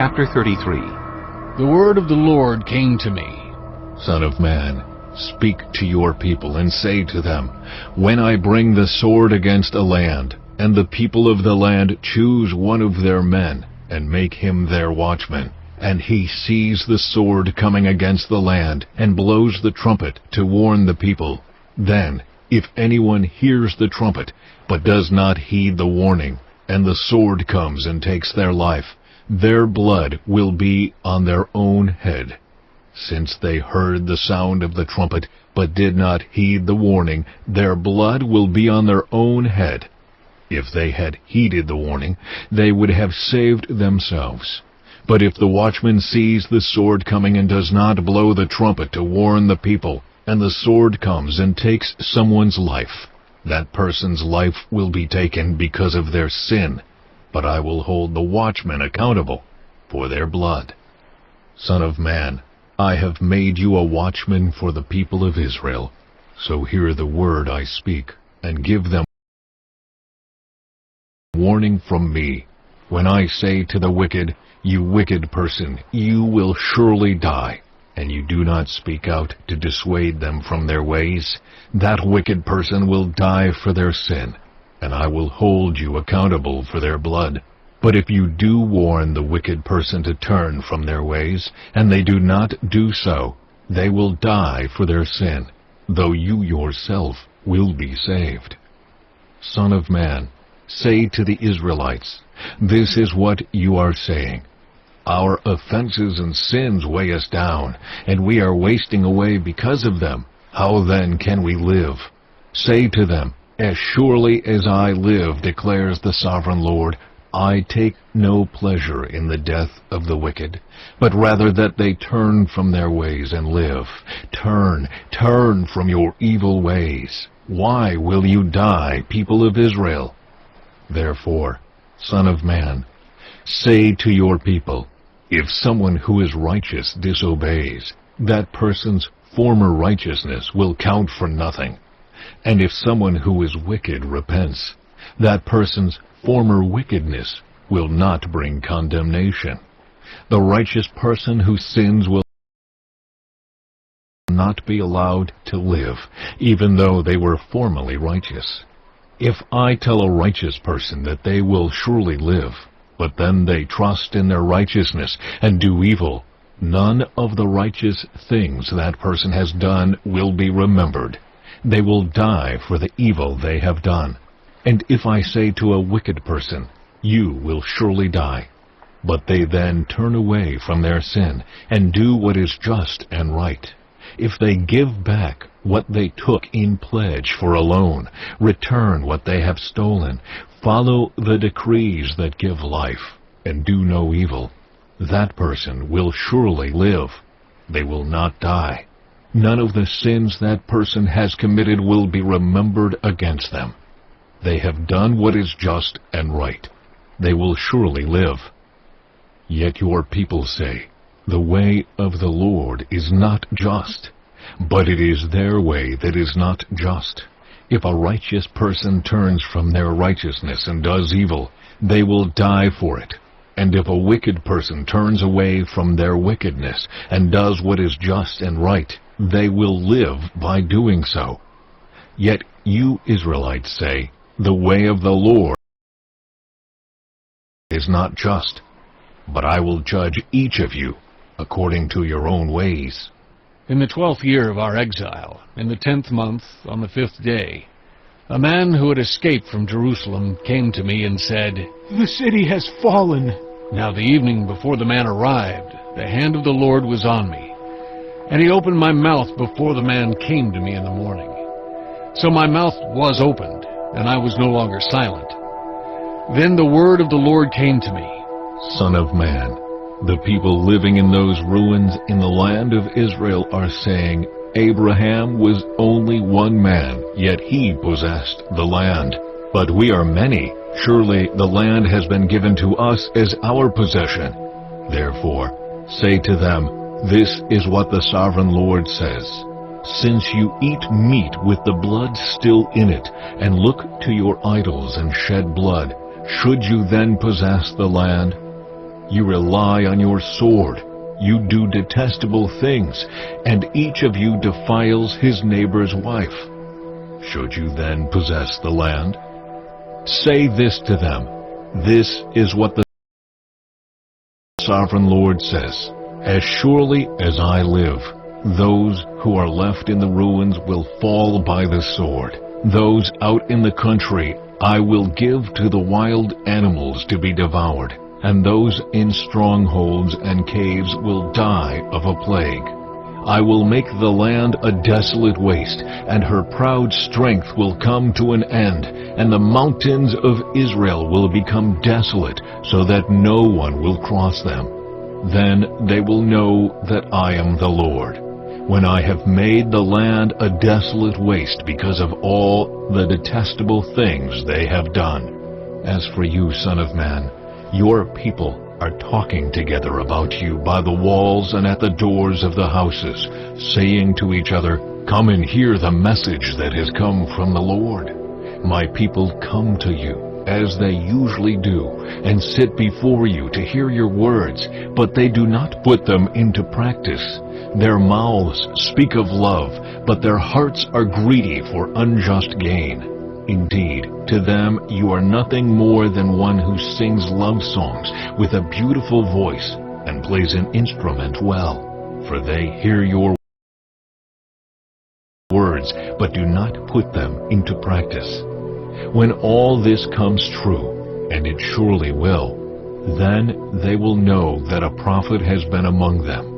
Chapter 33. The word of the Lord came to me. Son of man, speak to your people and say to them, when I bring the sword against a land, and the people of the land choose one of their men, and make him their watchman, and he sees the sword coming against the land, and blows the trumpet to warn the people, then, if anyone hears the trumpet, but does not heed the warning, and the sword comes and takes their life, their blood will be on their own head. Since they heard the sound of the trumpet, but did not heed the warning, their blood will be on their own head. If they had heeded the warning, they would have saved themselves. But if the watchman sees the sword coming and does not blow the trumpet to warn the people, and the sword comes and takes someone's life, that person's life will be taken because of their sin, but I will hold the watchmen accountable for their blood. Son of man, I have made you a watchman for the people of Israel, so hear the word I speak, and give them warning from me. When I say to the wicked, you wicked person, you will surely die, and you do not speak out to dissuade them from their ways, that wicked person will die for their sin, and I will hold you accountable for their blood. But if you do warn the wicked person to turn from their ways, and they do not do so, they will die for their sin, though you yourself will be saved. Son of man, say to the Israelites, this is what you are saying. Our offenses and sins weigh us down, and we are wasting away because of them. How then can we live? Say to them, as surely as I live, declares the sovereign Lord, I take no pleasure in the death of the wicked, but rather that they turn from their ways and live. Turn from your evil ways. Why will you die, people of Israel? Therefore, Son of man, say to your people, if someone who is righteous disobeys, that person's former righteousness will count for nothing. And if someone who is wicked repents, that person's former wickedness will not bring condemnation. The righteous person who sins will not be allowed to live, even though they were formerly righteous. If I tell a righteous person that they will surely live, but then they trust in their righteousness and do evil, none of the righteous things that person has done will be remembered. They will die for the evil they have done. And if I say to a wicked person, you will surely die, but they then turn away from their sin and do what is just and right, if they give back what they took in pledge for a loan, return what they have stolen, follow the decrees that give life, and do no evil, that person will surely live. They will not die. None of the sins that person has committed will be remembered against them. They have done what is just and right. They will surely live. Yet your people say, the way of the Lord is not just, but it is their way that is not just. If a righteous person turns from their righteousness and does evil, they will die for it. And if a wicked person turns away from their wickedness and does what is just and right, they will live by doing so. Yet you Israelites say, the way of the Lord is not just, but I will judge each of you according to your own ways. In the 12th year of our exile, in the 10th month, on the 5th day, a man who had escaped from Jerusalem came to me and said, the city has fallen. Now the evening before the man arrived, the hand of the Lord was on me, and he opened my mouth before the man came to me in the morning. So my mouth was opened, and I was no longer silent. Then the word of the Lord came to me. Son of man, the people living in those ruins in the land of Israel are saying, Abraham was only one man, yet he possessed the land. But we are many. Surely the land has been given to us as our possession. Therefore, say to them, this is what the sovereign Lord says. Since you eat meat with the blood still in it, and look to your idols and shed blood, should you then possess the land? You rely on your sword. You do detestable things, and each of you defiles his neighbor's wife. Should you then possess the land? Say this to them, this is what the Sovereign Lord says, as surely as I live, those who are left in the ruins will fall by the sword. Those out in the country I will give to the wild animals to be devoured, and those in strongholds and caves will die of a plague. I will make the land a desolate waste, and her proud strength will come to an end, and the mountains of Israel will become desolate, so that no one will cross them. Then they will know that I am the Lord, when I have made the land a desolate waste because of all the detestable things they have done. As for you, Son of Man, your people are talking together about you by the walls and at the doors of the houses, saying to each other, Come and hear the message that has come from the Lord. My people come to you, as they usually do, and sit before you to hear your words, but they do not put them into practice. Their mouths speak of love, but their hearts are greedy for unjust gain. Indeed, to them you are nothing more than one who sings love songs with a beautiful voice and plays an instrument well, for they hear your words but do not put them into practice. When all this comes true, and it surely will, then they will know that a prophet has been among them.